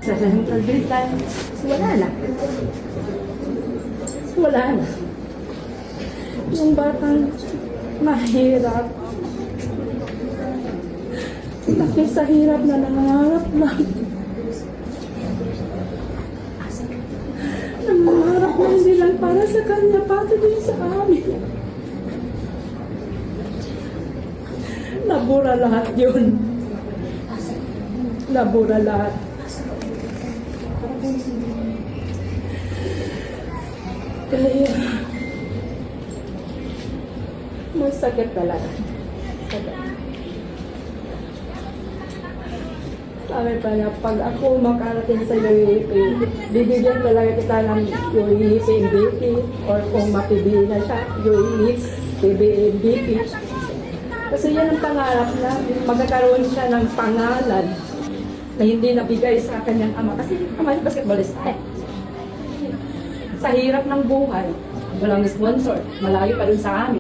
Sa Central Britain, wala na. Wala na. Yung batang mahirap. Bakit sa hirap na nangangarap lang. Nangangarap lang silang para sa kanya, pati din sa amin. Nabura lahat yun. Nabura lahat. Kaya, masakit talaga. Sakit. Sabi pa niya, pag ako makarating sa UAP, bibigyan talaga kita ng UAP MVP or kung mapibili na siya, UAP MVP. Kasi yan ang pangarap na magkakaroon siya ng pangalan na hindi nabigay sa kanyang ama. Kasi ama niya basketballista eh. Sa hirap ng buhay, walang sponsor, malayo pa rin sa amin.